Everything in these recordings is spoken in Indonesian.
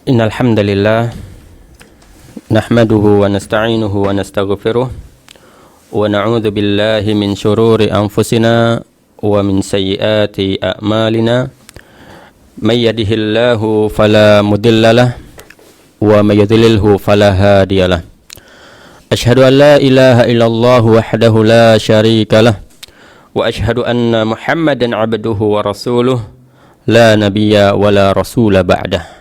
Innal hamdalillah nahmaduhu wa nasta'inuhu wa nastaghfiruh wa na'udzu billahi min shururi anfusina wa min sayyiati a'malina may yahdihillahu fala mudhillalah wa may yudlilhu fala hadiyalah. Ashhadu an la ilaha illallah wahdahu la syarikalah wa ashhadu anna Muhammadan 'abduhu wa rasuluh la nabiyya wa la rasula ba'dah.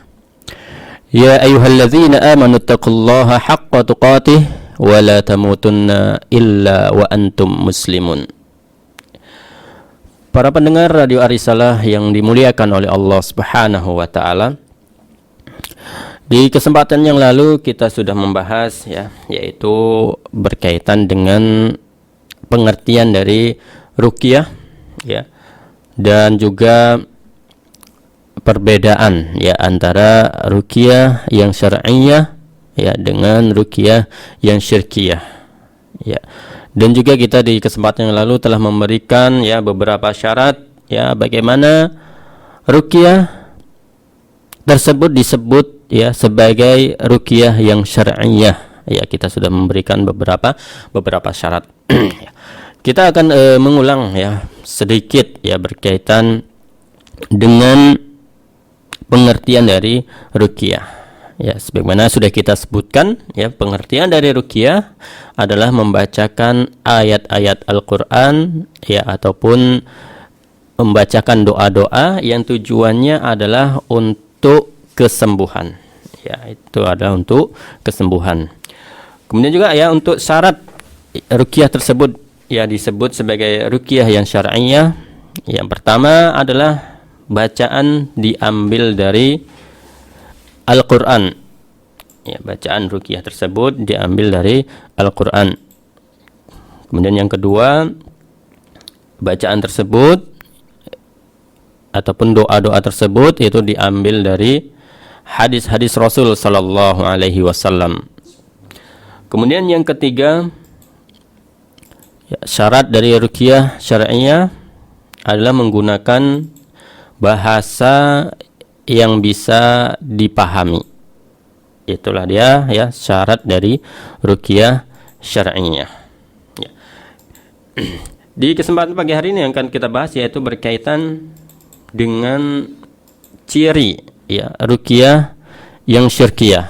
Ya ayyuhalladzina amanu taqullaha haqqa tuqatih wa la tamutunna illa wa antum muslimun. Para pendengar Radio Arisalah yang dimuliakan oleh Allah Subhanahu wa taala. Di kesempatan yang lalu kita sudah membahas yaitu berkaitan dengan pengertian dari ruqyah dan juga perbedaan antara ruqyah yang syar'iyyah dengan ruqyah yang syirkiyah. Dan juga kita di kesempatan yang lalu telah memberikan beberapa syarat bagaimana ruqyah tersebut disebut sebagai ruqyah yang syar'iyyah. Kita sudah memberikan beberapa syarat. Kita akan mengulang sedikit berkaitan dengan pengertian dari ruqyah. Sebagaimana sudah kita sebutkan, pengertian dari ruqyah adalah membacakan ayat-ayat Al-Qur'an ataupun membacakan doa-doa yang tujuannya adalah untuk kesembuhan. Itu adalah untuk kesembuhan. Kemudian juga untuk syarat ruqyah tersebut disebut sebagai ruqyah yang syar'iyyah. Yang pertama adalah bacaan diambil dari Al-Quran. Bacaan ruqyah tersebut diambil dari Al-Quran. Kemudian yang kedua, bacaan tersebut ataupun doa-doa tersebut itu diambil dari hadis-hadis Rasul sallallahu alaihi wasallam. Kemudian yang ketiga, syarat dari ruqyah syar'iyyah adalah menggunakan bahasa yang bisa dipahami. Itulah dia syarat dari ruqyah syar'iyyah. Di kesempatan pagi hari ini yang akan kita bahas yaitu berkaitan dengan ciri ruqyah yang syirkiyah.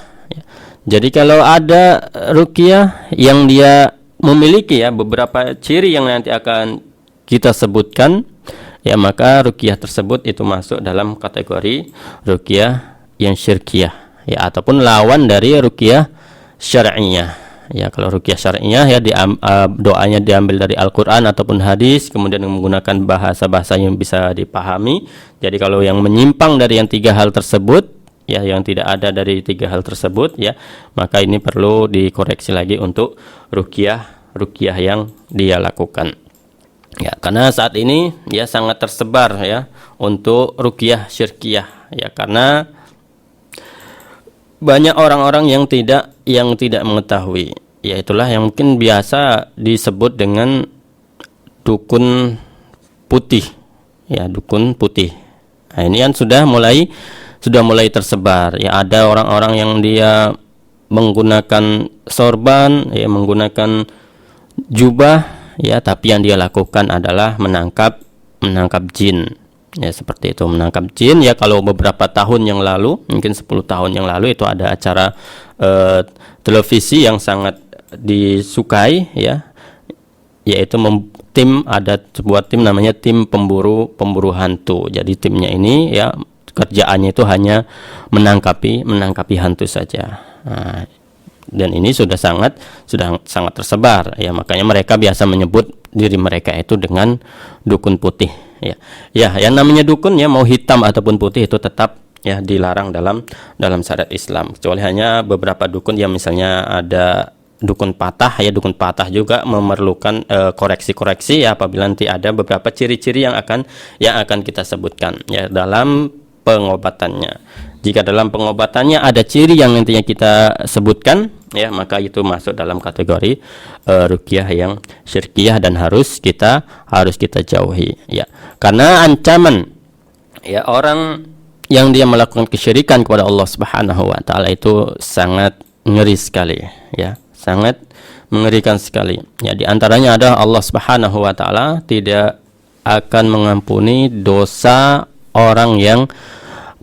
Jadi kalau ada ruqyah yang dia memiliki beberapa ciri yang nanti akan kita sebutkan, maka ruqyah tersebut itu masuk dalam kategori ruqyah yang syirkiyah ataupun lawan dari ruqyah syar'iyyah. Kalau ruqyah syar'iyyah doanya diambil dari Al-Qur'an ataupun hadis, kemudian menggunakan bahasa-bahasa yang bisa dipahami. Jadi kalau yang menyimpang dari yang tiga hal tersebut, yang tidak ada dari tiga hal tersebut, maka ini perlu dikoreksi lagi untuk ruqyah yang dia lakukan. Karena saat ini sangat tersebar untuk ruqyah syirkiyah karena banyak orang-orang yang tidak mengetahui. Itulah yang mungkin biasa disebut dengan dukun putih. Dukun putih. Nah, ini kan sudah mulai tersebar. Ada orang-orang yang dia menggunakan sorban, menggunakan jubah, tapi yang dia lakukan adalah menangkap jin. Seperti itu, menangkap jin. Kalau beberapa tahun yang lalu, mungkin 10 tahun yang lalu itu ada acara televisi yang sangat disukai yaitu ada sebuah tim namanya tim pemburu hantu. Jadi timnya ini kerjaannya itu hanya menangkapi hantu saja. Nah, dan ini sudah sangat tersebar makanya mereka biasa menyebut diri mereka itu dengan dukun putih. Yang namanya dukun mau hitam ataupun putih itu tetap dilarang dalam syariat Islam, kecuali hanya beberapa dukun yang misalnya ada dukun patah. Dukun patah juga memerlukan koreksi-koreksi apabila nanti ada beberapa ciri-ciri yang akan kita sebutkan dalam pengobatannya. Jika dalam pengobatannya ada ciri yang nantinya kita sebutkan, maka itu masuk dalam kategori ruqyah yang syirkiyah dan harus kita jauhi. Karena ancaman orang yang dia melakukan kesyirikan kepada Allah Subhanahu wa taala itu sangat ngeri sekali, ya, sangat mengerikan sekali. Ya, di antaranya adalah Allah Subhanahu wa taala tidak akan mengampuni dosa orang yang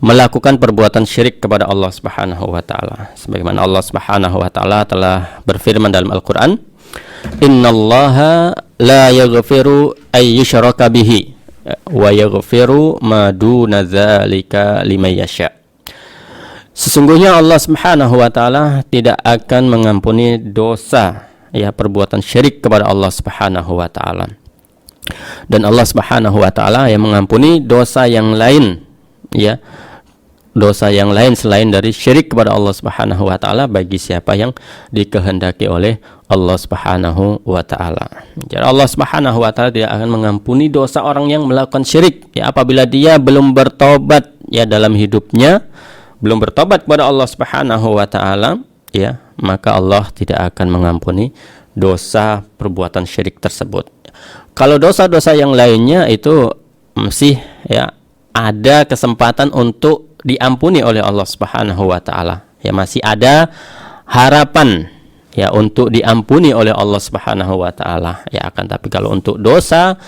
melakukan perbuatan syirik kepada Allah Subhanahu wa taala. Sebagaimana Allah Subhanahu wa taala telah berfirman dalam Al-Qur'an, "Innallaha la yaghfiru ay yushraka bihi wa yaghfiru ma duna dzalika liman yasha." Sesungguhnya Allah Subhanahu wa taala tidak akan mengampuni dosa, ya, perbuatan syirik kepada Allah Subhanahu wa taala. Dan Allah Subhanahu wa taala yang mengampuni dosa yang lain, ya, dosa yang lain selain dari syirik kepada Allah Subhanahu wa taala bagi siapa yang dikehendaki oleh Allah Subhanahu wa taala. Jadi Allah Subhanahu wa taala tidak akan mengampuni dosa orang yang melakukan syirik, ya, apabila dia belum bertobat, ya, dalam hidupnya, belum bertobat kepada Allah Subhanahu wa taala, ya, maka Allah tidak akan mengampuni dosa perbuatan syirik tersebut. Kalau dosa-dosa yang lainnya itu masih, ya, ada kesempatan untuk diampuni oleh Allah Subhanahu wa taala. Ya, masih ada harapan, ya, untuk diampuni oleh Allah Subhanahu wa taala. Ya, akan tapi kalau untuk dosa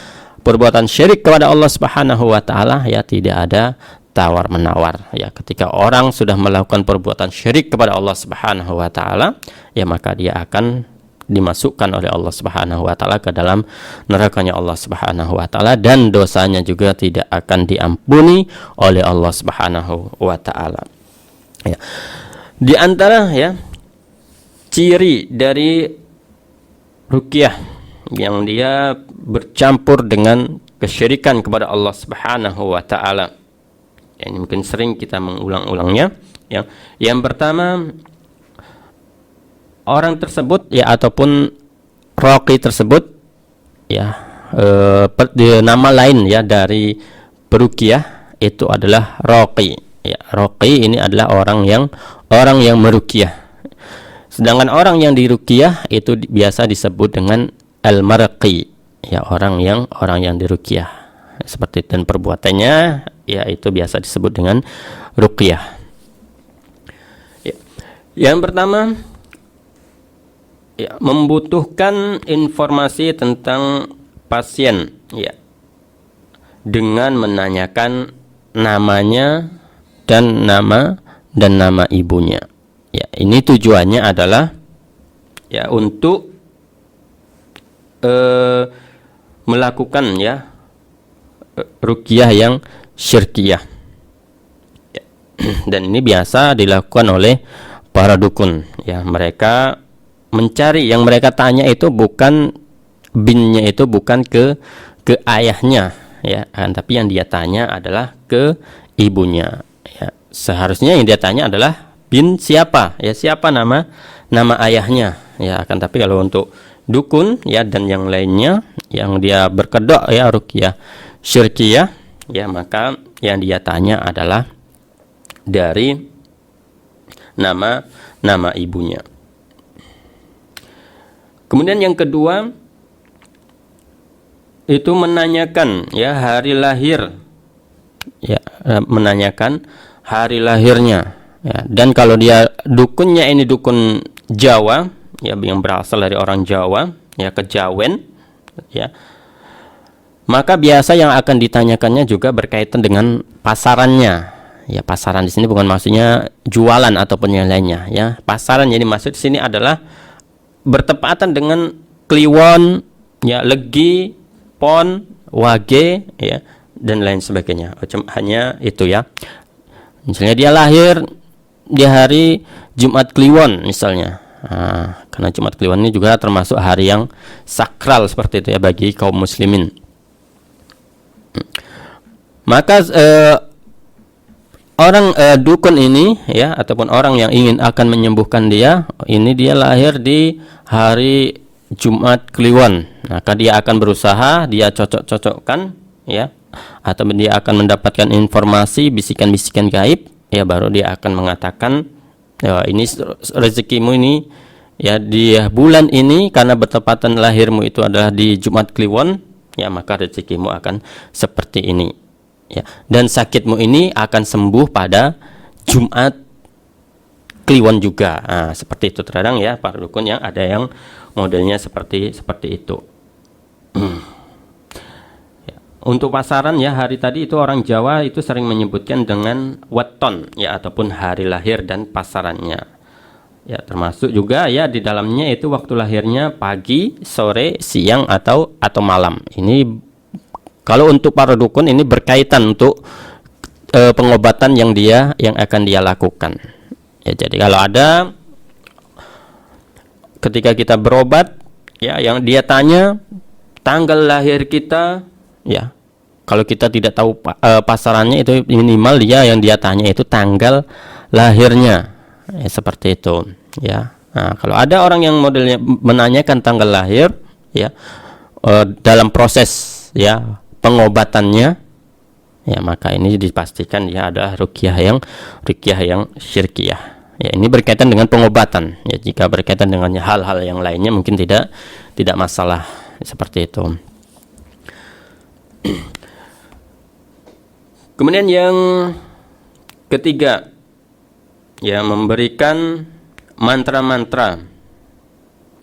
perbuatan syirik kepada Allah Subhanahu wa taala, ya, tidak ada tawar-menawar. Ya, ketika orang sudah melakukan perbuatan syirik kepada Allah Subhanahu wa taala, ya, maka dia akan dimasukkan oleh Allah Subhanahu wa taala ke dalam nerakanya Allah Subhanahu wa taala, dan dosanya juga tidak akan diampuni oleh Allah Subhanahu wa taala. Ya. Di antara, ya, ciri dari ruqyah yang dia bercampur dengan kesyirikan kepada Allah Subhanahu wa taala. Ya, ini mungkin sering kita mengulang-ulangnya. Yang pertama, orang tersebut, ya, ataupun raqi tersebut, ya, nama lain, ya, dari peruqyah itu adalah raqi. Ya, raqi ini adalah orang yang meruqyah. Sedangkan orang yang diruqyah itu biasa disebut dengan al-marqi, ya, orang yang diruqyah. Seperti dan perbuatannya, ya, itu biasa disebut dengan ruqyah. Ya. Yang pertama, ya, membutuhkan informasi tentang pasien, ya, dengan menanyakan namanya dan nama ibunya. Ya, ini tujuannya adalah, ya, untuk melakukan, ya, ruqyah yang syirkiyah. Ya. Dan ini biasa dilakukan oleh para dukun, ya. Mereka mencari, yang mereka tanya itu bukan binnya, itu bukan ke ayahnya, ya, tapi yang dia tanya adalah ke ibunya. Ya. Seharusnya yang dia tanya adalah bin siapa, ya, siapa nama ayahnya, ya. Akan tapi kalau untuk dukun, ya, dan yang lainnya yang dia berkedok, ya, ruqyah syirkiyah, ya, maka yang dia tanya adalah dari nama ibunya. Kemudian yang kedua itu menanyakan, ya, hari lahir, ya, menanyakan hari lahirnya, ya. Dan kalau dia dukunnya ini dukun Jawa, ya, yang berasal dari orang Jawa, ya, kejawen, ya, maka biasa yang akan ditanyakannya juga berkaitan dengan pasarannya. Ya, pasaran di sini bukan maksudnya jualan ataupun yang lainnya, ya. Pasaran jadi maksud di sini adalah bertepatan dengan kliwon, ya, legi, pon, wage, ya, dan lain sebagainya. Hanya itu, ya. Misalnya dia lahir di hari Jumat Kliwon misalnya. Karena Jumat Kliwon ini juga termasuk hari yang sakral seperti itu, ya, bagi kaum muslimin. Maka orang dukun ini, ya, ataupun orang yang ingin akan menyembuhkan dia, ini dia lahir di hari Jumat Kliwon. Maka dia akan berusaha, dia cocok-cocokkan, ya, atau dia akan mendapatkan informasi bisikan-bisikan gaib, ya, baru dia akan mengatakan, ya, ini rezekimu ini, ya, di bulan ini karena bertepatan lahirmu itu adalah di Jumat Kliwon, ya, maka rezekimu akan seperti ini. Ya, dan sakitmu ini akan sembuh pada Jumat Kliwon juga. Nah, seperti itu terkadang ya para dukun yang ada yang modelnya seperti itu. Ya, untuk pasaran ya hari tadi itu orang Jawa itu sering menyebutkan dengan weton ya ataupun hari lahir dan pasarannya. Ya, termasuk juga ya di dalamnya itu waktu lahirnya pagi, sore, siang atau malam. Ini kalau untuk para dukun ini berkaitan untuk pengobatan yang akan dia lakukan. Ya, jadi kalau ada ketika kita berobat ya yang dia tanya tanggal lahir kita ya. Kalau kita tidak tahu pasarannya itu minimal yang dia tanya itu tanggal lahirnya. Ya, seperti itu ya. Nah, kalau ada orang yang modelnya menanyakan tanggal lahir ya dalam proses ya pengobatannya ya maka ini dipastikan ya adalah ruqyah yang syirkiyah. Ya, ini berkaitan dengan pengobatan. Ya, jika berkaitan dengan hal-hal yang lainnya mungkin tidak masalah seperti itu. Kemudian yang ketiga ya memberikan mantra-mantra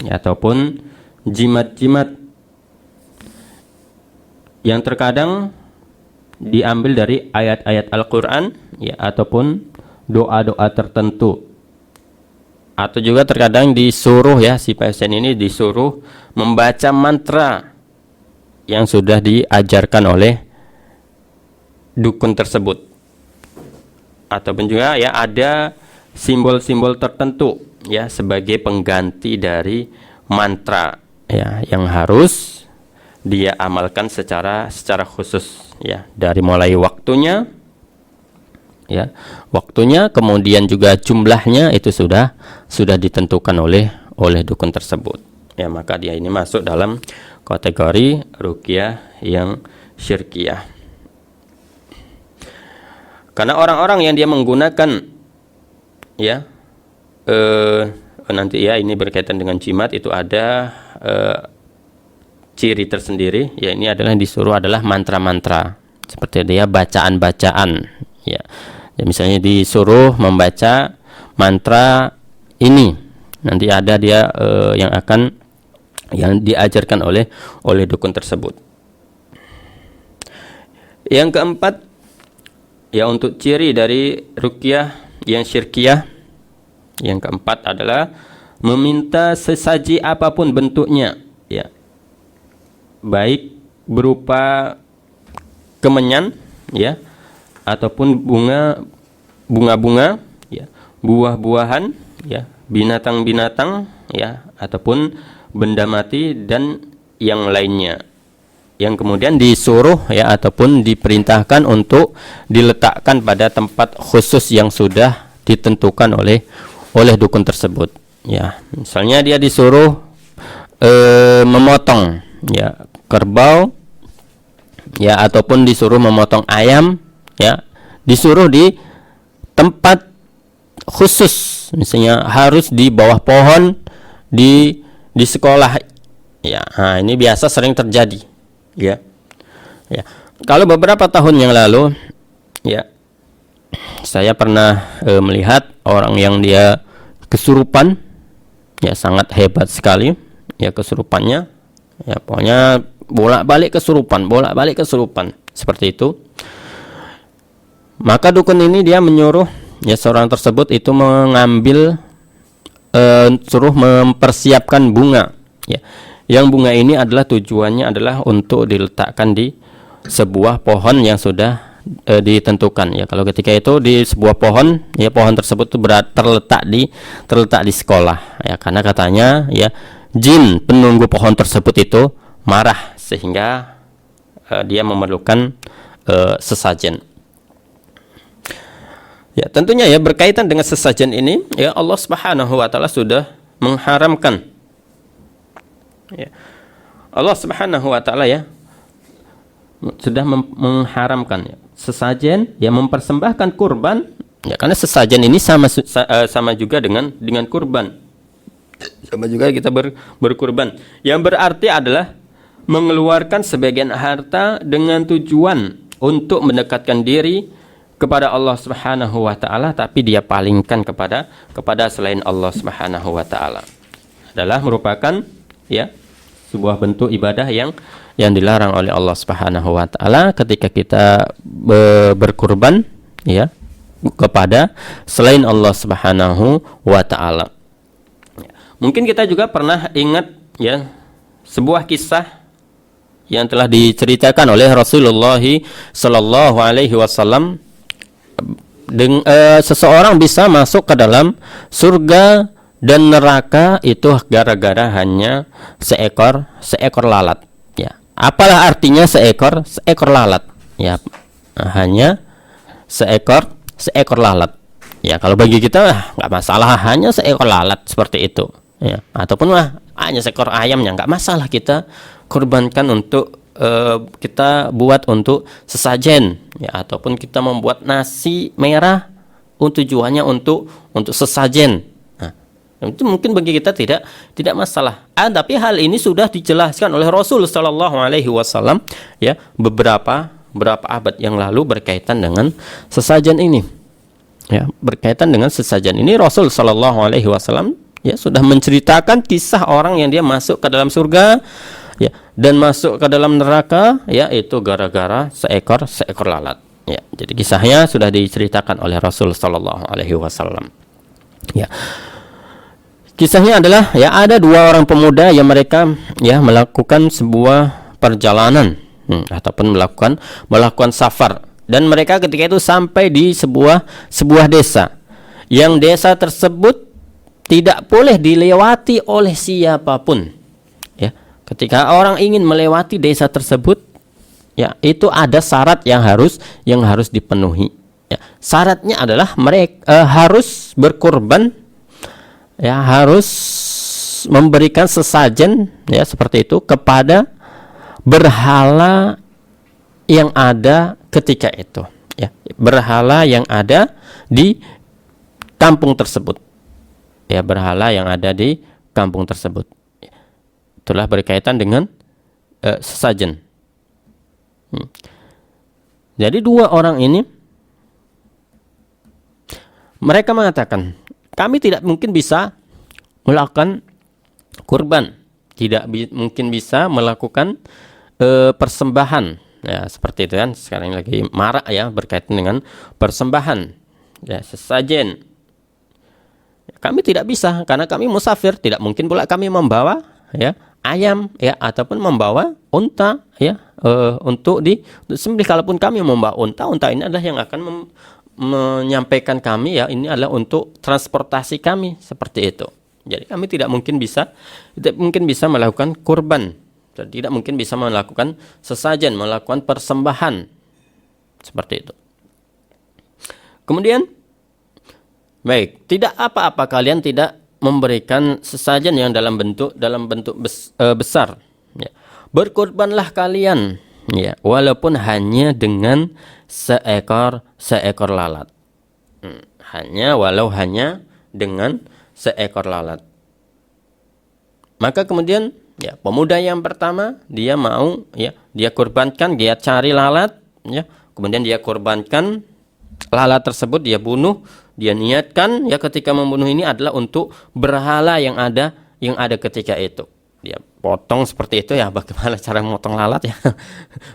ya, ataupun jimat-jimat yang terkadang diambil dari ayat-ayat Al-Quran ya, ataupun doa-doa tertentu, atau juga terkadang disuruh ya si pasien ini disuruh membaca mantra yang sudah diajarkan oleh dukun tersebut, ataupun juga ya ada simbol-simbol tertentu ya sebagai pengganti dari mantra ya yang harus dia amalkan secara khusus ya, dari mulai waktunya ya, kemudian juga jumlahnya itu sudah ditentukan oleh dukun tersebut ya, maka dia ini masuk dalam kategori ruqyah yang syirkiyah. Karena orang-orang yang dia menggunakan ya nanti ya ini berkaitan dengan jimat itu ada ciri tersendiri ya, ini adalah yang disuruh adalah mantra-mantra seperti dia bacaan-bacaan ya. Ya, misalnya disuruh membaca mantra ini, nanti ada dia yang diajarkan oleh dukun tersebut. Yang keempat ya untuk ciri dari ruqyah yang syirkiyah, yang keempat adalah meminta sesaji apapun bentuknya ya, baik berupa kemenyan ya, ataupun bunga-bunga ya, buah-buahan ya, binatang-binatang ya, ataupun benda mati dan yang lainnya, yang kemudian disuruh ya ataupun diperintahkan untuk diletakkan pada tempat khusus yang sudah ditentukan oleh dukun tersebut ya. Misalnya dia disuruh memotong ya kerbau ya, ataupun disuruh memotong ayam ya, disuruh di tempat khusus, misalnya harus di bawah pohon di sekolah ya. Nah, ini biasa sering terjadi ya. Ya, kalau beberapa tahun yang lalu ya saya pernah melihat orang yang dia kesurupan ya, sangat hebat sekali ya kesurupannya ya, pokoknya bolak-balik kesurupan seperti itu. Maka dukun ini dia menyuruh ya seorang tersebut itu mengambil suruh mempersiapkan bunga ya, yang bunga ini adalah tujuannya adalah untuk diletakkan di sebuah pohon yang sudah ditentukan ya. Kalau ketika itu di sebuah pohon ya, pohon tersebut itu terletak di sekolah ya, karena katanya ya jin penunggu pohon tersebut itu marah sehingga dia memerlukan sesajen. Ya, tentunya ya berkaitan dengan sesajen ini ya, Allah Subhanahu wa taala sudah mengharamkan. Ya. Allah Subhanahu wa taala ya sudah mengharamkan ya, sesajen ya, mempersembahkan kurban ya, karena sesajen ini sama juga dengan kurban. Sama juga kita berkurban. Yang berarti adalah mengeluarkan sebagian harta dengan tujuan untuk mendekatkan diri kepada Allah Subhanahu wa taala, tapi dia palingkan kepada selain Allah Subhanahu wa taala, adalah merupakan ya sebuah bentuk ibadah yang dilarang oleh Allah Subhanahu wa taala ketika kita berkurban ya kepada selain Allah Subhanahu wa taala. Mungkin kita juga pernah ingat ya sebuah kisah yang telah diceritakan oleh Rasulullah sallallahu alaihi wasallam. Seseorang bisa masuk ke dalam surga dan neraka itu gara-gara hanya seekor lalat. Ya, apalah artinya seekor lalat? Ya, hanya seekor lalat. Ya, kalau bagi kita nggak masalah hanya seekor lalat seperti itu. Ya, ataupun hanya seekor ayamnya nggak masalah, kita kurbankan untuk kita buat untuk sesajen ya, ataupun kita membuat nasi merah tujuannya untuk sesajen. Nah, itu mungkin bagi kita tidak masalah. Tapi hal ini sudah dijelaskan oleh Rasul sallallahu alaihi wasallam ya berapa abad yang lalu berkaitan dengan sesajen ini. Ya, berkaitan dengan sesajen ini Rasul sallallahu alaihi wasallam ya sudah menceritakan kisah orang yang dia masuk ke dalam surga ya dan masuk ke dalam neraka ya itu gara-gara seekor lalat. Ya, jadi kisahnya sudah diceritakan oleh Rasul sallallahu alaihi wasallam. Ya. Kisahnya adalah ya ada dua orang pemuda yang mereka ya melakukan sebuah perjalanan ataupun melakukan safar, dan mereka ketika itu sampai di sebuah desa. Yang desa tersebut tidak boleh dilewati oleh siapapun. Ya, ketika orang ingin melewati desa tersebut, ya itu ada syarat yang harus dipenuhi. Ya, syaratnya adalah mereka harus berkurban, ya harus memberikan sesajen ya seperti itu kepada berhala yang ada ketika itu. Ya, berhala yang ada di kampung tersebut. Ya, berhala yang ada di kampung tersebut. Itulah berkaitan dengan sesajen. Jadi dua orang ini mereka mengatakan, kami tidak mungkin bisa melakukan kurban, tidak mungkin bisa melakukan persembahan. Ya, seperti itu kan sekarang lagi marak ya berkaitan dengan persembahan. Ya, sesajen. Kami tidak bisa karena kami musafir, tidak mungkin pula kami membawa ya ayam ya ataupun membawa unta ya untuk disembelih. Kalaupun kami membawa unta ini adalah yang akan menyampaikan kami ya ini adalah untuk transportasi kami seperti itu. Jadi kami tidak mungkin bisa melakukan kurban, tidak mungkin bisa melakukan sesajen, melakukan persembahan seperti itu. Kemudian baik, tidak apa-apa kalian tidak memberikan sesajen yang dalam bentuk besar. Ya. Berkurbanlah kalian, ya, walaupun hanya dengan seekor lalat. Hanya dengan seekor lalat. Maka kemudian, ya, pemuda yang pertama dia mau, ya, dia kurbankan, dia cari lalat, ya, kemudian dia kurbankan lalat tersebut, dia bunuh. Dia niatkan ya ketika membunuh ini adalah untuk berhala yang ada ketika itu. Dia potong seperti itu ya, bagaimana cara memotong lalat ya.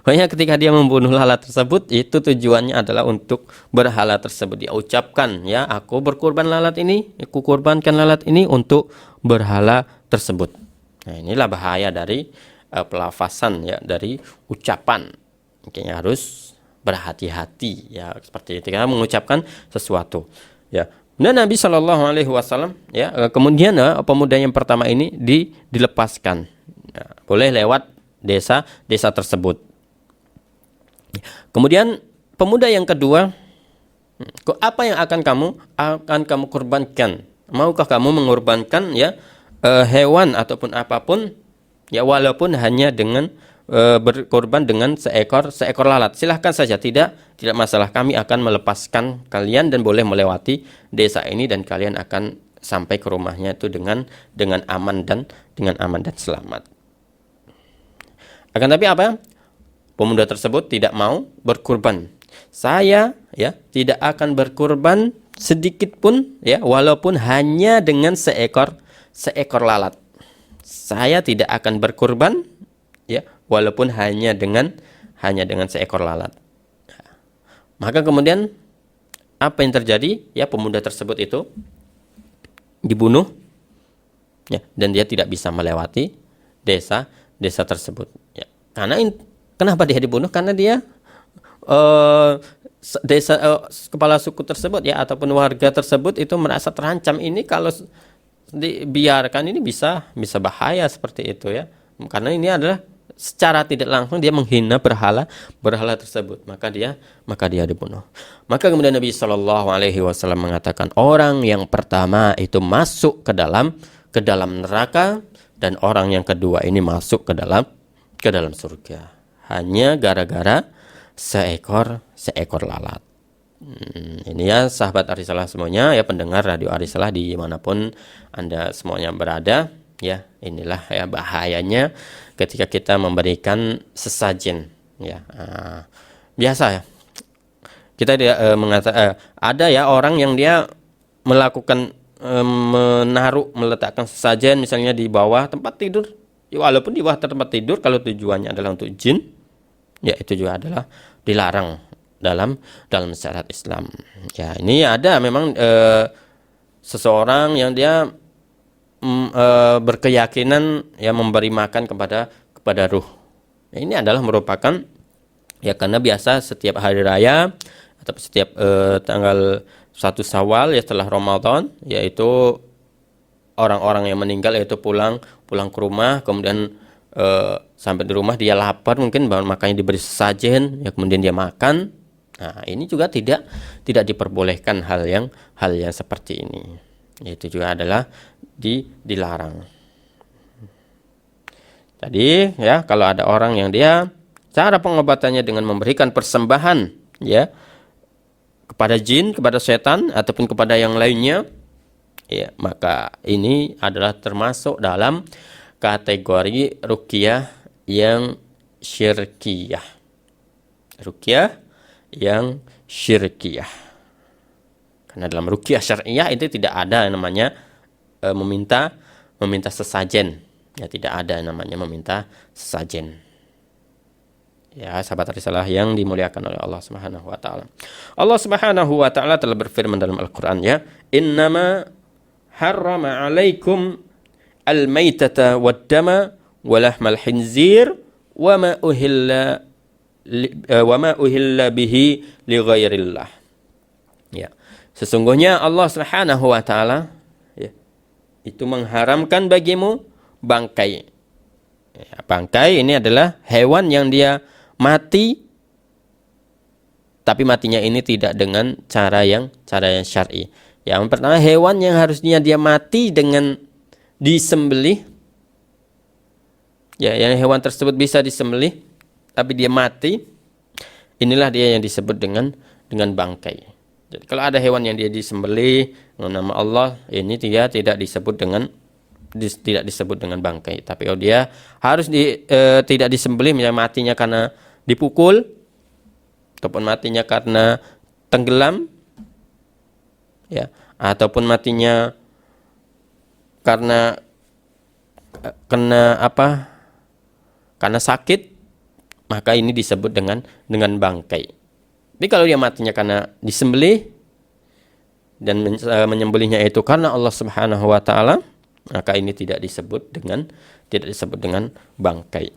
Pokoknya ketika dia membunuh lalat tersebut itu tujuannya adalah untuk berhala tersebut. Dia ucapkan ya, aku berkurban lalat ini, aku kurbankan lalat ini untuk berhala tersebut. Nah, inilah bahaya dari pelafasan ya, dari ucapan. Makanya harus berhati-hati ya seperti itu karena mengucapkan sesuatu ya. Dan Nabi Shallallahu Alaihi Wasallam ya kemudian pemuda yang pertama ini dilepaskan ya, boleh lewat desa tersebut. Kemudian pemuda yang kedua, apa yang akan kamu kurbankan? Maukah kamu mengorbankan ya hewan ataupun apapun ya walaupun hanya dengan berkorban dengan seekor lalat? Silahkan saja, tidak masalah. Kami akan melepaskan kalian dan boleh melewati desa ini dan kalian akan sampai ke rumahnya itu dengan aman dan selamat. Akan tapi apa? pemuda tersebut tidak mau berkurban. Saya ya tidak akan berkurban sedikit pun ya, walaupun hanya dengan seekor lalat. Saya tidak akan berkurban ya, walaupun hanya dengan seekor lalat. Maka kemudian apa yang terjadi? Ya, pemuda tersebut itu dibunuh ya, dan dia tidak bisa melewati desa tersebut ya. Kenapa dia dibunuh? Karena dia kepala suku tersebut ya, ataupun warga tersebut itu merasa terancam. Ini kalau dibiarkan ini bisa bahaya seperti itu ya. Karena ini adalah secara tidak langsung dia menghina berhala tersebut, maka dia dibunuh. Maka kemudian Nabi Shallallahu Alaihi Wasallam mengatakan, orang yang pertama itu masuk ke dalam neraka, dan orang yang kedua ini masuk ke dalam surga hanya gara-gara seekor lalat. Ini ya sahabat Arisalah semuanya ya, pendengar radio Arisalah dimanapun Anda semuanya berada ya, inilah ya bahayanya ketika kita memberikan sesajen ya. Biasa ya kita mengatakan ada ya orang yang dia melakukan meletakkan sesajen misalnya di bawah tempat tidur ya, walaupun di bawah tempat tidur kalau tujuannya adalah untuk jin ya, itu juga adalah dilarang dalam syariat Islam ya. Ini ada memang seseorang yang dia berkeyakinan ya memberi makan kepada ruh ya, ini adalah merupakan ya, karena biasa setiap hari raya atau setiap tanggal 1 Syawal ya setelah Ramadan, yaitu orang-orang yang meninggal yaitu pulang ke rumah, kemudian sampai di rumah dia lapar, mungkin makanya diberi sesajen ya, kemudian dia makan. Nah, ini juga tidak diperbolehkan hal yang seperti ini. Itu juga adalah dilarang. Tadi ya, kalau ada orang yang dia cara pengobatannya dengan memberikan persembahan ya kepada jin, kepada setan ataupun kepada yang lainnya ya, maka ini adalah termasuk dalam kategori ruqyah yang syirkiyah. Ruqyah yang syirkiyah. Karena dalam ruqyah syariah itu tidak ada yang namanya meminta sesajen. Ya, tidak ada yang namanya meminta sesajen. Ya, sahabat risalah yang dimuliakan oleh Allah Subhanahu wa taala. Allah Subhanahu wa taala telah berfirman dalam Al-Qur'an ya, "Innama harrama 'alaikum al-maitata wad-dama wa lahmal khinzir wa ma uhilla bihi li ghairillah." Ya. Sesungguhnya Allah Subhanahu wa taala ya, itu mengharamkan bagimu bangkai. Ya, bangkai ini adalah hewan yang dia mati, tapi matinya ini tidak dengan cara yang syar'i. Yang pertama, hewan yang harusnya dia mati dengan disembelih. Ya, yang hewan tersebut bisa disembelih tapi dia mati, inilah dia yang disebut dengan bangkai. Jadi kalau ada hewan yang dia disembelih dengan nama Allah, ini dia tidak disebut dengan bangkai. Tapi kalau dia harus tidak disembelih, misalnya matinya karena dipukul ataupun matinya karena tenggelam ya, ataupun matinya karena karena sakit, maka ini disebut dengan bangkai. Tapi kalau dia matinya karena disembelih dan menyembelihnya itu karena Allah Subhanahu wa taala, maka ini tidak disebut dengan bangkai.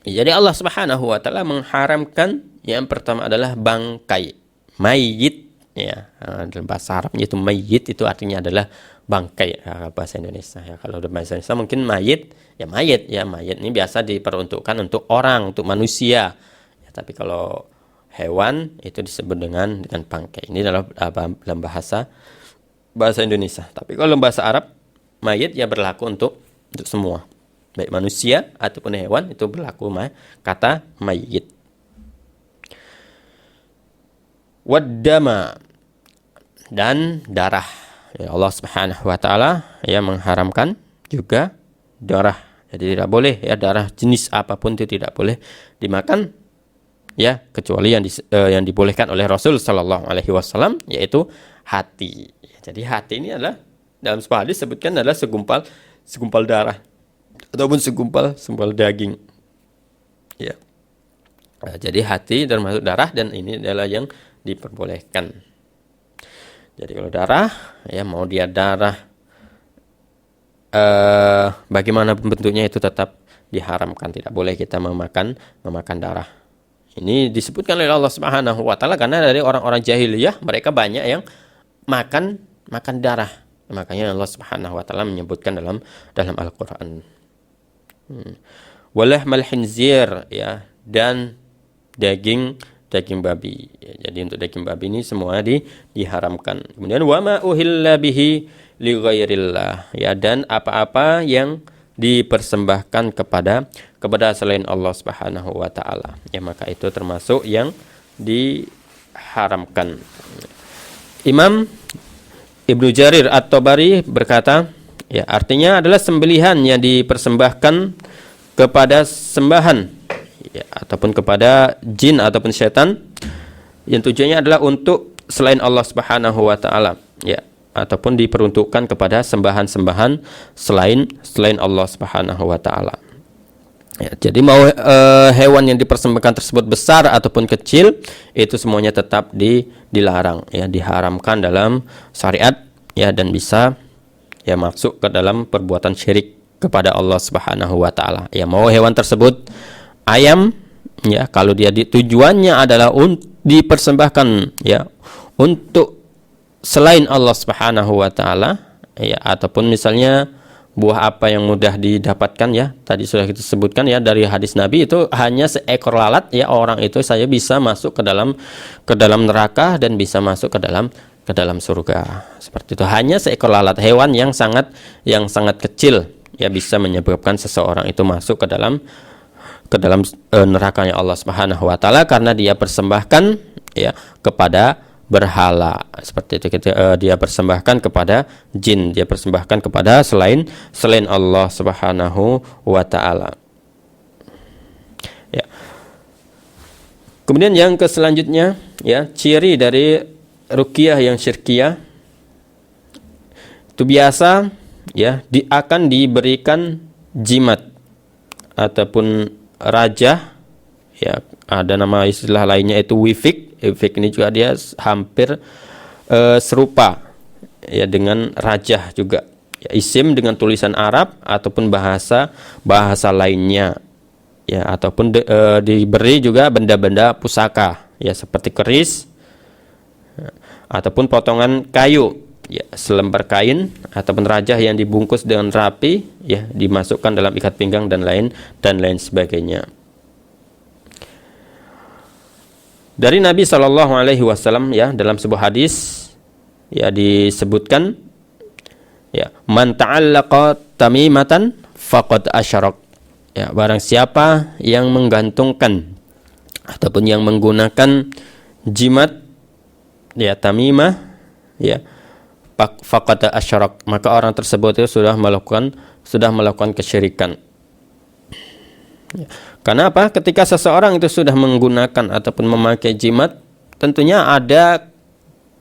Jadi Allah Subhanahu wa taala mengharamkan yang pertama adalah bangkai, mayit ya. Dalam bahasa Arabnya itu mayit itu artinya adalah bangkai ya, bahasa Indonesia ya. Kalau dalam bahasa Indonesia mungkin mayit ini biasa diperuntukkan untuk orang, untuk manusia ya, tapi kalau hewan itu disebut dengan bangkai. Ini adalah dalam bahasa Indonesia. Tapi kalau dalam bahasa Arab, mayit ya berlaku untuk semua, baik manusia ataupun hewan, itu berlaku kata mayit. Waddama, dan darah. Ya, Allah Subhanahu wa taala ya mengharamkan juga darah Jadi tidak boleh ya, darah jenis apapun itu tidak boleh dimakan ya, kecuali yang dibolehkan oleh Rasul Shallallahu Alaihi Wasallam, yaitu hati. Jadi hati ini adalah dalam sebuah hadis sebutkan adalah segumpal darah ataupun segumpal daging. Ya. Nah, jadi hati termasuk darah dan ini adalah yang diperbolehkan. Jadi kalau darah ya, mau dia darah bagaimana bentuknya itu tetap diharamkan, tidak boleh kita memakan darah. Ini disebutkan oleh Allah Subhanahu wa taala karena dari orang-orang jahiliyah mereka banyak yang makan darah. Makanya Allah Subhanahu wa taala menyebutkan dalam Al-Qur'an. Walahmal khinzir ya, dan daging babi. Ya, jadi untuk daging babi ini semua diharamkan. Kemudian wa ma uhilla bihi li ghairillah ya, dan apa-apa yang dipersembahkan kepada selain Allah Subhanahu wa taala. Ya, maka itu termasuk yang diharamkan. Imam Ibnu Jarir At-Tabari berkata, ya, artinya adalah sembelihan yang dipersembahkan kepada sembahan ya, ataupun kepada jin ataupun setan yang tujuannya adalah untuk selain Allah Subhanahu wa taala ya, ataupun diperuntukkan kepada sembahan-sembahan selain Allah Subhanahu wa taala. Ya, jadi mau hewan yang dipersembahkan tersebut besar ataupun kecil, itu semuanya tetap dilarang ya, diharamkan dalam syariat ya, dan bisa ya masuk ke dalam perbuatan syirik kepada Allah Subhanahu wa taala. Ya, mau hewan tersebut ayam ya, kalau dia tujuannya adalah dipersembahkan ya untuk selain Allah Subhanahu wa taala ya, ataupun misalnya buah apa yang mudah didapatkan ya, tadi sudah kita sebutkan ya dari hadis Nabi, itu hanya seekor lalat ya, orang itu saya bisa masuk ke dalam neraka dan bisa masuk ke dalam surga. Seperti itu, hanya seekor lalat, hewan yang sangat kecil ya, bisa menyebabkan seseorang itu masuk ke dalam nerakanya Allah Subhanahu wa taala karena dia persembahkan ya kepada berhala. Seperti itu, dia persembahkan kepada jin, dia persembahkan kepada selain Allah Subhanahu wa taala. Ya. Kemudian yang selanjutnya ya, ciri dari ruqyah yang syirkiyah itu biasa ya akan diberikan jimat ataupun rajah ya, ada nama istilah lainnya itu wifik. Wifik ini juga dia hampir serupa ya dengan rajah juga ya, isim dengan tulisan Arab ataupun bahasa lainnya ya, ataupun diberi juga benda-benda pusaka ya, seperti keris ya, ataupun potongan kayu ya, selembar kain ataupun rajah yang dibungkus dengan rapi ya, dimasukkan dalam ikat pinggang dan lain sebagainya. Dari Nabi Shallallahu Alaihi Wasallam ya, dalam sebuah hadis ya disebutkan ya, man ta'allaqa tamimatan faqad asyrak ya, barang siapa yang menggantungkan ataupun yang menggunakan jimat ya, tamimah ya, faqad asyrak, maka orang tersebut itu sudah melakukan kesyirikan. Ya. Karena apa? Ketika seseorang itu sudah menggunakan ataupun memakai jimat, tentunya ada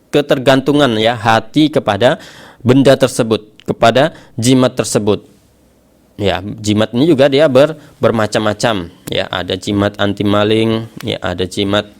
ketergantungan ya hati kepada benda tersebut, kepada jimat tersebut. Ya, jimat ini juga dia bermacam-macam. Ya, ada jimat anti maling, ya, ada jimat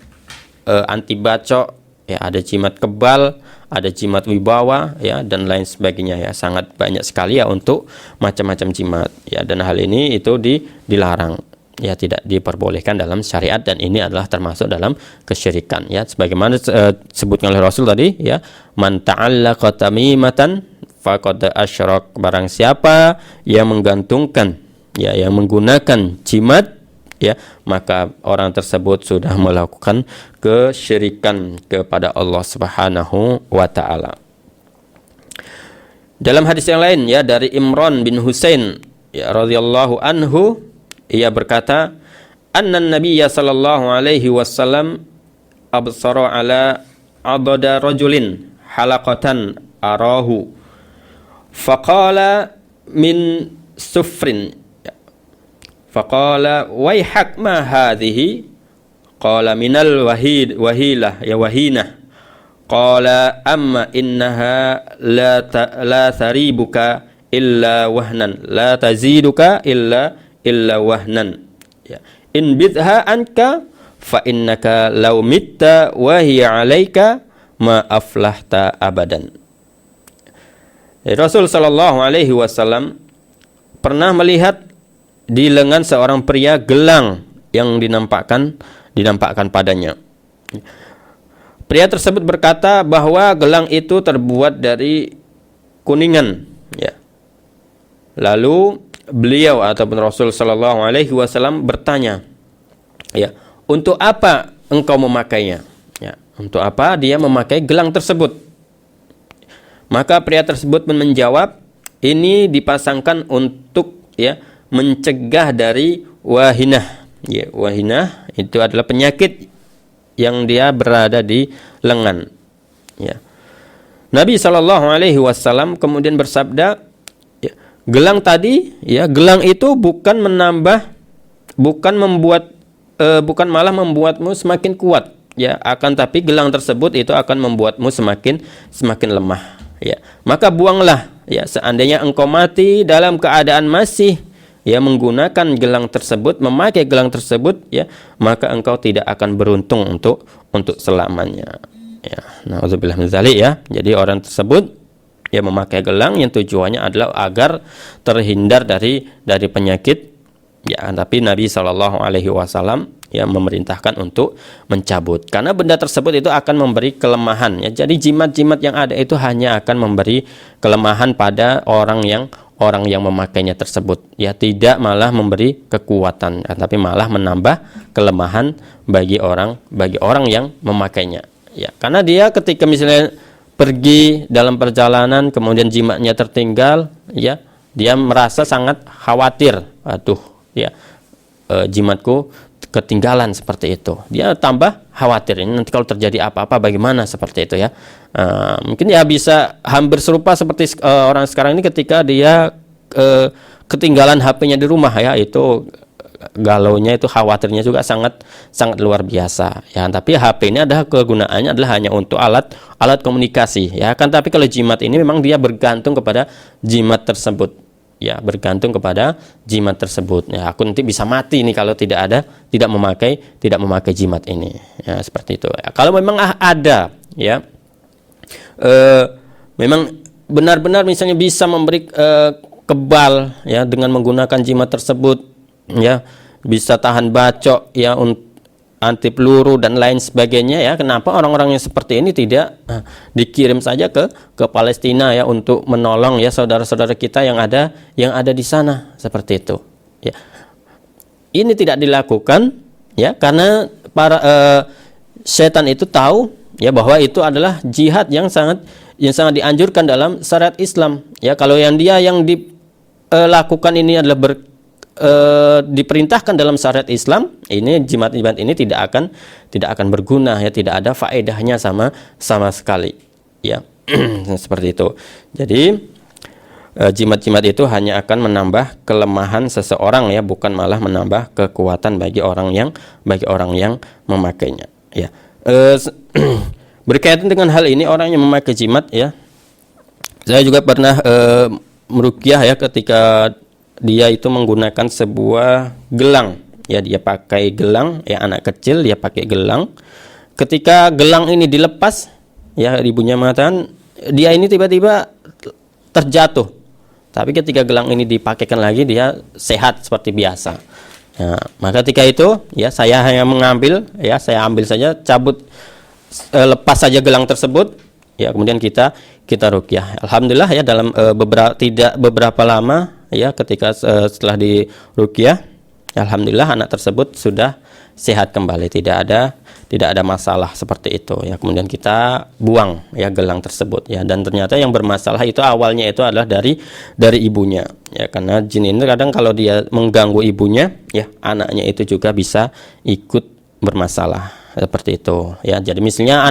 anti bacok, ya, ada jimat kebal, ada jimat wibawa, ya, dan lain sebagainya ya. Sangat banyak sekali ya untuk macam-macam jimat. Ya, dan hal ini itu dilarang. Ya, tidak diperbolehkan dalam syariat, dan ini adalah termasuk dalam kesyirikan ya, sebagaimana sebutkan oleh Rasul tadi ya, man ta'allaqa tamimatan faqad asyrak, barang siapa yang menggantungkan ya, yang menggunakan jimat ya, maka orang tersebut sudah melakukan kesyirikan kepada Allah Subhanahu wa taala. Dalam hadis yang lain ya, dari Imran bin Husain ya radhiyallahu anhu, ia berkata, anna nabiyya sallallahu alaihi wasallam absara ala adada rajulin halaqatan arahu faqala min sufrin Faqala waihak ma hadhihi? Qala minal wahilah ya wahinah. Qala amma innaha la tharibuka illa wahnan, la taziduka illa wahnan. Ya. In bidha anka fa innaka law mitta wa hiya 'alaika ma aflahta abadan. Rasul sallallahu alaihi wasallam pernah melihat di lengan seorang pria gelang yang dinampakkan padanya. Pria tersebut berkata bahwa gelang itu terbuat dari kuningan, ya. Lalu beliau ataupun Rasul sallallahu alaihi wasallam bertanya, ya, untuk apa engkau memakainya? Ya, untuk apa dia memakai gelang tersebut? Maka pria tersebut menjawab, ini dipasangkan untuk, ya, mencegah dari wahinah. Ya, wahinah itu adalah penyakit yang dia berada di lengan. Ya. Nabi Shallallahu Alaihi Wasallam kemudian bersabda, ya, gelang tadi, ya, gelang itu bukan malah membuatmu semakin kuat, ya, akan tapi gelang tersebut itu akan membuatmu semakin lemah. Ya. Maka buanglah, ya, seandainya engkau mati dalam keadaan masih, ya, menggunakan gelang tersebut, memakai gelang tersebut, ya, maka engkau tidak akan beruntung untuk selamanya. Ya, na'udzubillah min dzalik, ya. Jadi orang tersebut, ya, memakai gelang yang tujuannya adalah agar terhindar dari penyakit, ya. Tapi Nabi Shallallahu Alaihi Wasallam, ya, memerintahkan untuk mencabut karena benda tersebut itu akan memberi kelemahan, ya. Jadi jimat-jimat yang ada itu hanya akan memberi kelemahan pada orang yang memakainya tersebut, ya, tidak malah memberi kekuatan, tapi malah menambah kelemahan bagi orang yang memakainya, ya. Karena dia ketika misalnya pergi dalam perjalanan kemudian jimatnya tertinggal, ya, dia merasa sangat khawatir, aduh, ya, jimatku ketinggalan, seperti itu. Dia tambah khawatir, ini nanti kalau terjadi apa-apa bagaimana, seperti itu, ya. Mungkin ya bisa hampir serupa seperti orang sekarang ini ketika dia ketinggalan HP-nya di rumah, ya, itu galaunya, itu khawatirnya juga sangat luar biasa, ya. Tapi HP ini adalah kegunaannya adalah hanya untuk alat komunikasi, ya kan. Tapi kalau jimat ini memang dia bergantung kepada jimat tersebut, ya, bergantung kepada jimat tersebut. Ya, aku nanti bisa mati nih kalau tidak memakai jimat ini, ya, seperti itu. Ya, kalau memang ada, ya, memang benar-benar misalnya bisa memberi kebal, ya, dengan menggunakan jimat tersebut, ya, bisa tahan bacok, ya, anti peluru dan lain sebagainya, ya. Kenapa orang-orang yang seperti ini tidak dikirim saja ke Palestina, ya, untuk menolong, ya, saudara-saudara kita yang ada di sana, seperti itu, ya. Ini tidak dilakukan, ya, karena para setan itu tahu, ya, bahwa itu adalah jihad yang sangat dianjurkan dalam syariat Islam, ya. Kalau yang dilakukan ini adalah diperintahkan dalam syariat Islam, ini jimat-jimat ini tidak akan berguna, ya, tidak ada faedahnya sama sekali, ya. Seperti itu. Jadi jimat-jimat itu hanya akan menambah kelemahan seseorang, ya, bukan malah menambah kekuatan bagi orang yang memakainya, ya. Berkaitan dengan hal ini, orang yang memakai jimat, ya, saya juga pernah meruqyah, ya, ketika dia itu menggunakan sebuah gelang, ya, dia pakai gelang, ya, anak kecil dia pakai gelang. Ketika gelang ini dilepas, ya, ibunya mengatakan dia ini tiba-tiba terjatuh, tapi ketika gelang ini dipakaikan lagi dia sehat seperti biasa. Ya, maka ketika itu, ya, saya hanya mengambil, ya, saya ambil saja, cabut, lepas saja gelang tersebut, ya, kemudian kita ruqyah. Alhamdulillah, ya, dalam beberapa lama, ya, ketika setelah di ruqyah, alhamdulillah anak tersebut sudah sehat kembali, tidak ada masalah seperti itu, ya. Kemudian kita buang, ya, gelang tersebut, ya, dan ternyata yang bermasalah itu awalnya itu adalah dari ibunya, ya, karena jin ini kadang kalau dia mengganggu ibunya, ya, anaknya itu juga bisa ikut bermasalah, seperti itu, ya. Jadi misalnya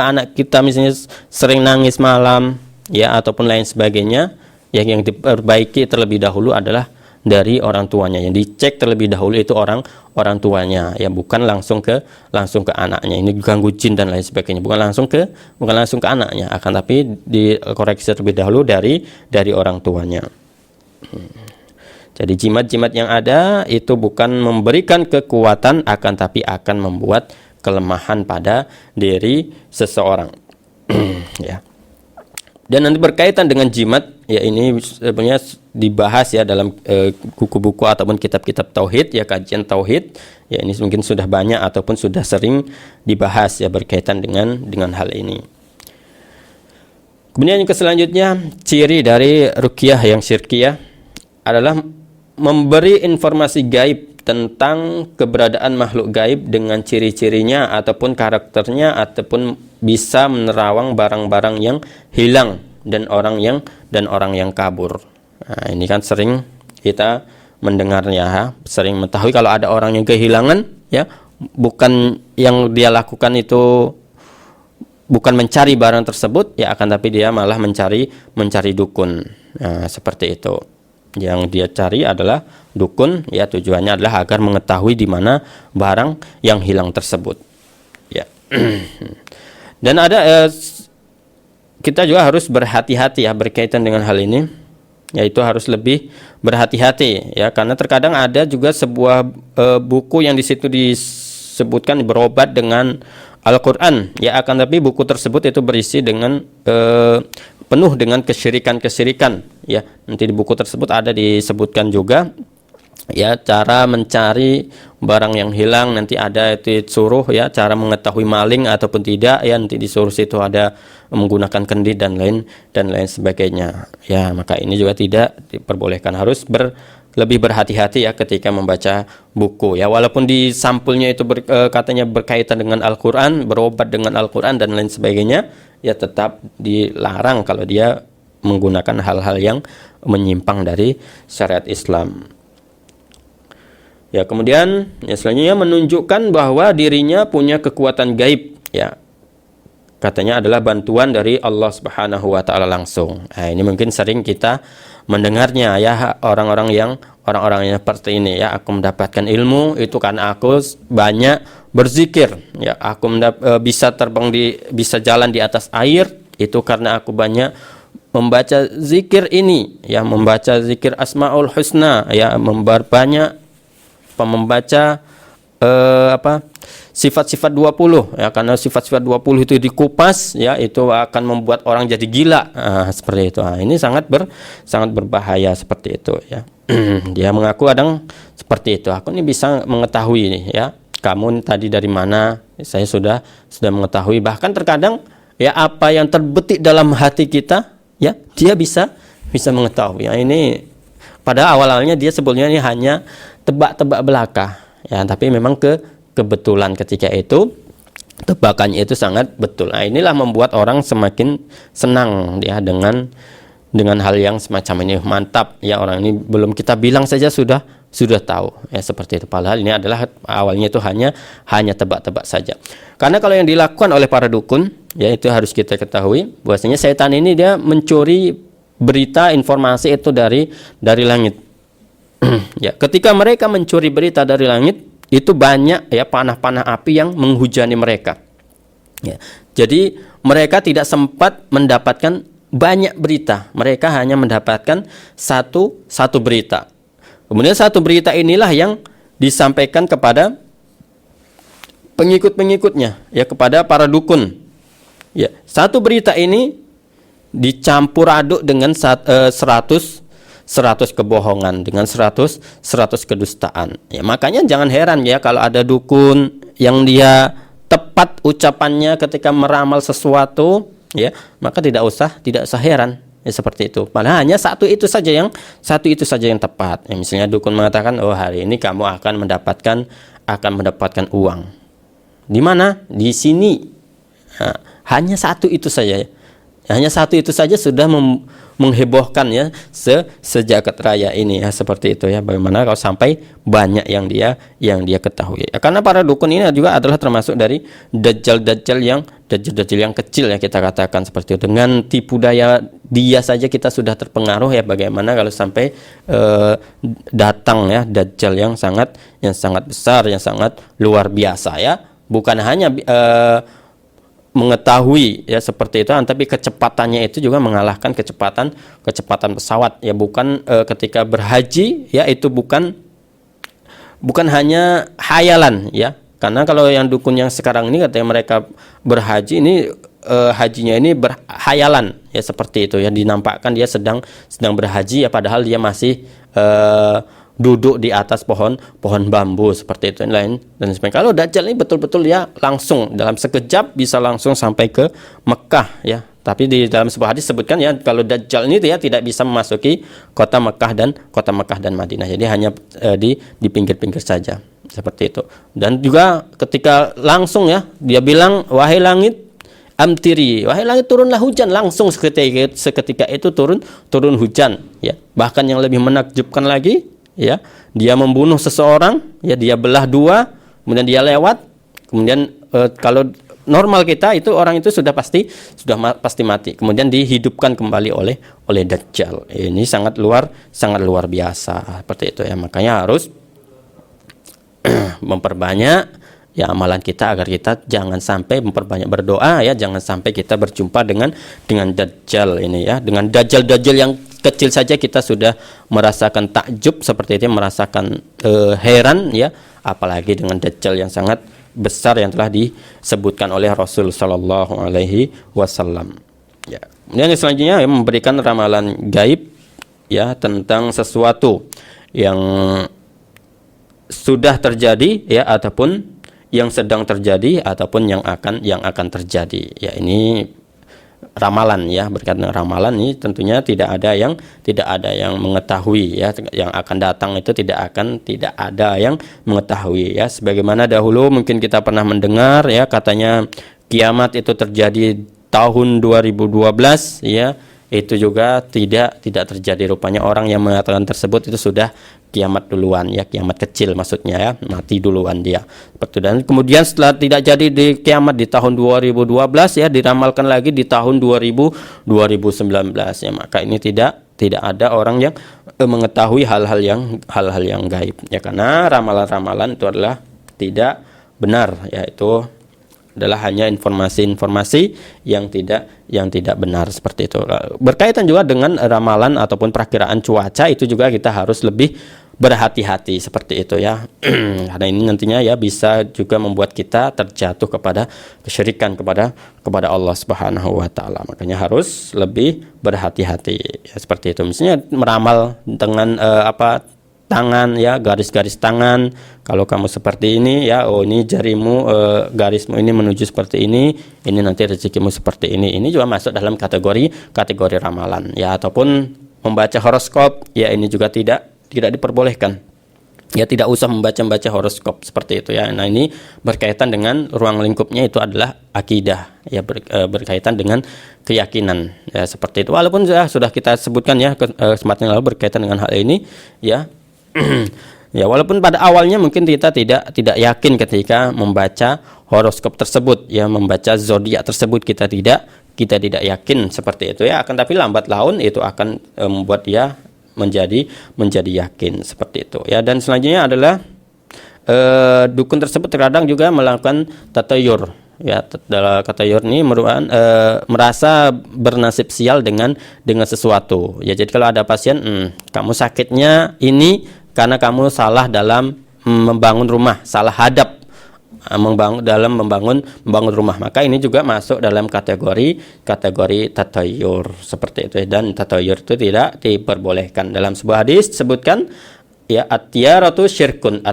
anak kita misalnya sering nangis malam, ya, ataupun lain sebagainya, yang diperbaiki terlebih dahulu adalah dari orang tuanya. Yang dicek terlebih dahulu itu orang tuanya, ya bukan langsung ke anaknya. Ini ganggu jin dan lain sebagainya. Bukan langsung ke anaknya, akan tapi dikoreksi terlebih dahulu dari orang tuanya. Jadi jimat-jimat yang ada itu bukan memberikan kekuatan, akan tapi akan membuat kelemahan pada diri seseorang. Ya. Dan nanti berkaitan dengan jimat, ya ini sebenarnya dibahas ya dalam buku-buku ataupun kitab-kitab tauhid, ya kajian tauhid. Ya ini mungkin sudah banyak ataupun sudah sering dibahas ya berkaitan dengan hal ini. Kemudian yang selanjutnya, ciri dari ruqyah yang syirkiyah adalah memberi informasi gaib tentang keberadaan makhluk gaib dengan ciri-cirinya ataupun karakternya, ataupun bisa menerawang barang-barang yang hilang dan orang yang kabur. Nah, ini kan sering kita mendengarnya, sering mengetahui kalau ada orang yang kehilangan, ya bukan yang dia lakukan itu bukan mencari barang tersebut, ya akan tapi dia malah mencari dukun. Nah, seperti itu. Yang dia cari adalah dukun, ya tujuannya adalah agar mengetahui di mana barang yang hilang tersebut. Ya. Dan ada kita juga harus berhati-hati ya berkaitan dengan hal ini, yaitu harus lebih berhati-hati ya, karena terkadang ada juga sebuah buku yang di situ disebutkan berobat dengan Al-Qur'an, ya akan tapi buku tersebut itu berisi dengan penuh dengan kesyirikan, ya. Nanti di buku tersebut ada disebutkan juga ya cara mencari barang yang hilang, nanti ada itu disuruh ya cara mengetahui maling ataupun tidak, ya nanti disuruh situ ada menggunakan kendi dan lain sebagainya. Ya, maka ini juga tidak diperbolehkan, harus lebih berhati-hati ya ketika membaca buku ya, walaupun di sampulnya itu katanya berkaitan dengan Al-Qur'an, berobat dengan Al-Qur'an dan lain sebagainya, ya tetap dilarang kalau dia menggunakan hal-hal yang menyimpang dari syariat Islam. Ya, kemudian ya selanjutnya menunjukkan bahwa dirinya punya kekuatan gaib, ya. Katanya adalah bantuan dari Allah Subhanahu wa taala langsung. Nah, ini mungkin sering kita mendengarnya ya, orang-orang yang seperti ini ya, aku mendapatkan ilmu itu karena aku banyak berzikir, ya aku bisa terbang bisa jalan di atas air itu karena aku banyak membaca zikir ini, ya membaca zikir Asmaul Husna, ya banyak membaca sifat-sifat 20 ya, karena sifat-sifat 20 itu dikupas ya, itu akan membuat orang jadi gila. Seperti itu. Ini sangat berbahaya seperti itu ya. Dia mengaku kadang seperti itu, aku ini bisa mengetahui ini ya, kamu tadi dari mana, saya sudah mengetahui. Bahkan terkadang ya apa yang terbetik dalam hati kita ya, dia bisa mengetahui. Ya, ini pada awalnya dia sebetulnya ini hanya tebak-tebak belaka ya, tapi memang kebetulan ketika itu tebakannya itu sangat betul. Nah, inilah membuat orang semakin senang ya dengan hal yang semacam ini. Mantap ya, orang ini belum kita bilang saja sudah tahu ya, seperti itu. Padahal ini adalah awalnya itu hanya tebak-tebak saja. Karena kalau yang dilakukan oleh para dukun ya, itu harus kita ketahui bahwasanya setan ini dia mencuri berita informasi itu dari langit. Ya, ketika mereka mencuri berita dari langit, itu banyak ya panah-panah api yang menghujani mereka. Ya, jadi mereka tidak sempat mendapatkan banyak berita, mereka hanya mendapatkan satu berita. Kemudian satu berita inilah yang disampaikan kepada pengikut-pengikutnya, ya kepada para dukun. Ya, satu berita ini dicampur aduk dengan 100 kebohongan, dengan 100 kedustaan. Ya, makanya jangan heran ya kalau ada dukun yang dia tepat ucapannya ketika meramal sesuatu, ya, maka tidak usah heran. Ya, seperti itu. Padahal hanya satu itu saja yang tepat. Ya, misalnya dukun mengatakan, "Oh, hari ini kamu akan mendapatkan uang." Di mana? Di sini. Nah, hanya satu itu saja. Hanya satu itu saja sudah menghebohkan ya sejagat raya ini ya, seperti itu ya. Bagaimana kalau sampai banyak yang dia ketahui. Ya, karena para dukun ini juga adalah termasuk dari dajjal-dajjal yang kecil ya, kita katakan seperti itu. Dengan tipu daya dia saja kita sudah terpengaruh ya. Bagaimana kalau sampai datang ya dajjal yang sangat besar, yang sangat luar biasa ya. Bukan hanya mengetahui ya seperti itu, tapi kecepatannya itu juga mengalahkan kecepatan pesawat ya. Bukan ketika berhaji ya, itu bukan hanya hayalan ya. Karena kalau yang dukun yang sekarang ini katanya mereka berhaji ini hajinya ini berhayalan ya, seperti itu ya, dinampakkan dia sedang berhaji ya, padahal dia masih duduk di atas pohon bambu seperti itu lain dan sebagainya. Kalau dajjal ini betul-betul ya langsung dalam sekejap bisa langsung sampai ke Mekah ya. Tapi di dalam sebuah hadis sebutkan ya, kalau dajjal ini ya tidak bisa memasuki kota Mekah dan Madinah. Jadi hanya di pinggir-pinggir saja seperti itu. Dan juga ketika langsung ya dia bilang, wahai langit amtiri, wahai langit turunlah hujan, langsung seketika itu turun hujan ya. Bahkan yang lebih menakjubkan lagi ya, dia membunuh seseorang ya, dia belah dua, kemudian dia lewat, kemudian kalau normal kita itu orang itu sudah pasti mati, kemudian dihidupkan kembali oleh dajjal. Ini sangat luar biasa seperti itu ya. Makanya harus memperbanyak ya amalan kita agar kita jangan sampai memperbanyak berdoa ya, jangan sampai kita berjumpa dengan dajjal ini ya. Dengan dajjal yang kecil saja kita sudah merasakan takjub seperti itu, merasakan heran ya, apalagi dengan dajjal yang sangat besar yang telah disebutkan oleh Rasul sallallahu alaihi wasallam ya. Kemudian selanjutnya ya, memberikan ramalan gaib ya tentang sesuatu yang sudah terjadi ya, ataupun yang sedang terjadi, ataupun yang akan terjadi ya. Ini ramalan ya, berkaitan dengan ramalan ini tentunya tidak ada yang mengetahui ya, yang akan datang itu tidak ada yang mengetahui ya. Sebagaimana dahulu mungkin kita pernah mendengar ya, katanya kiamat itu terjadi tahun 2012 ya, itu juga tidak terjadi. Rupanya orang yang mengatakan tersebut itu sudah kiamat duluan ya, kiamat kecil maksudnya ya, mati duluan dia. Dan kemudian setelah tidak jadi di kiamat di tahun 2012 ya, diramalkan lagi di tahun 2019 ya. Maka ini tidak ada orang yang mengetahui hal-hal yang gaib ya, karena ramalan-ramalan itu adalah tidak benar ya, itu adalah hanya informasi-informasi yang tidak benar seperti itu. Berkaitan juga dengan ramalan ataupun perakiraan cuaca, itu juga kita harus lebih berhati-hati seperti itu ya. Karena ini nantinya ya bisa juga membuat kita terjatuh kepada kesyirikan kepada Allah Subhanahu wa taala. Makanya harus lebih berhati-hati ya, seperti itu. Misalnya meramal dengan tangan ya, garis-garis tangan. Kalau kamu seperti ini ya, oh ini jarimu, garismu ini menuju seperti ini nanti rezekimu seperti ini. Ini juga masuk dalam kategori ramalan ya. Ataupun membaca horoskop ya, ini juga tidak diperbolehkan ya, tidak usah membaca horoskop seperti itu ya. Nah, ini berkaitan dengan ruang lingkupnya itu adalah akidah ya, berkaitan dengan keyakinan ya, seperti itu. Walaupun sudah kita sebutkan ya kesempatan lalu berkaitan dengan hal ini ya. Ya, walaupun pada awalnya mungkin kita tidak yakin ketika membaca horoskop tersebut ya, membaca zodiak tersebut kita tidak yakin seperti itu ya, akan tapi lambat laun itu akan membuat dia menjadi yakin seperti itu ya. Dan selanjutnya adalah dukun tersebut terkadang juga melakukan tatayur ya. Tatayur ini merupakan merasa bernasib sial dengan sesuatu ya. Jadi kalau ada pasien, kamu sakitnya ini karena kamu salah dalam membangun rumah, salah hadap dalam membangun rumah, maka ini juga masuk dalam kategori tatayur seperti itu. Dan tatayur itu tidak diperbolehkan. Dalam sebuah hadis disebutkan ya, at-tiyaratu syirkun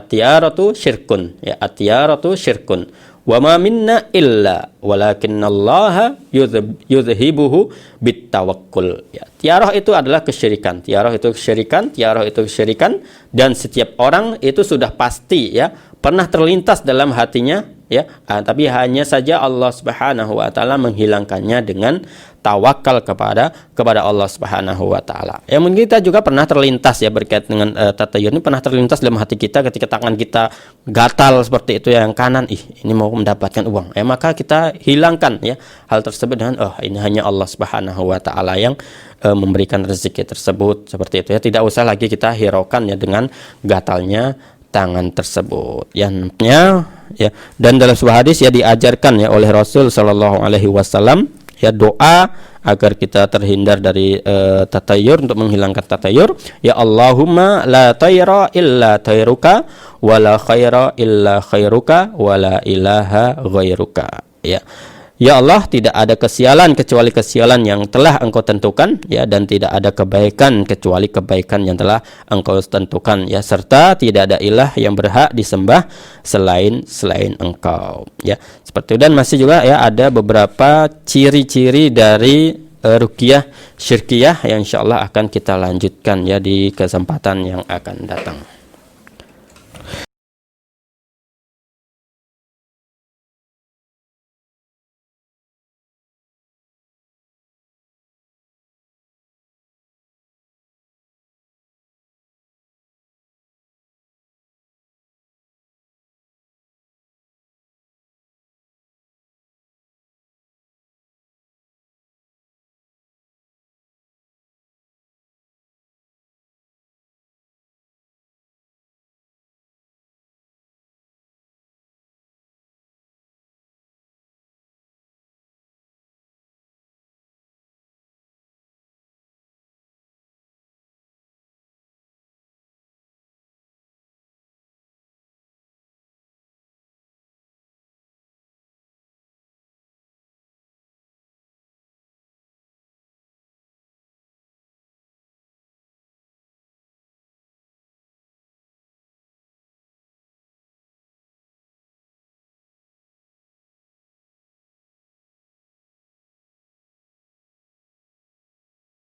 ya, at-tiyaratu syirkun wa ma minna illa walakinallaha yudhibuhu bitawakkul ya. Tiarah itu adalah kesyirikan, tiarah itu kesyirikan, dan setiap orang itu sudah pasti ya pernah terlintas dalam hatinya ya. Tapi hanya saja Allah Subhanahu wa taala menghilangkannya dengan tawakal kepada Allah Subhanahu wa taala. Ya, mungkin kita juga pernah terlintas ya berkait dengan tatayur ini, pernah terlintas dalam hati kita ketika tangan kita gatal seperti itu yang kanan, ini mau mendapatkan uang. Ya, maka kita hilangkan ya hal tersebut dengan ini hanya Allah Subhanahu wa taala yang memberikan rezeki tersebut, seperti itu ya. Tidak usah lagi kita hiraukan ya dengan gatalnya tangan tersebut. Ya, dan dalam sebuah hadis ya diajarkan ya oleh Rasul sallallahu alaihi wasallam ya doa agar kita terhindar dari tatayur, untuk menghilangkan tatayur. Ya Allahumma la tayra illa tayruka wa la khaira illa khairuka wa la ilaha ghairuka. Ya Allah, tidak ada kesialan kecuali kesialan yang telah Engkau tentukan ya, dan tidak ada kebaikan kecuali kebaikan yang telah Engkau tentukan ya, serta tidak ada ilah yang berhak disembah selain Engkau ya. Seperti itu. Dan masih juga ya ada beberapa ciri-ciri dari ruqyah syirkiyah yang insyaallah akan kita lanjutkan ya di kesempatan yang akan datang.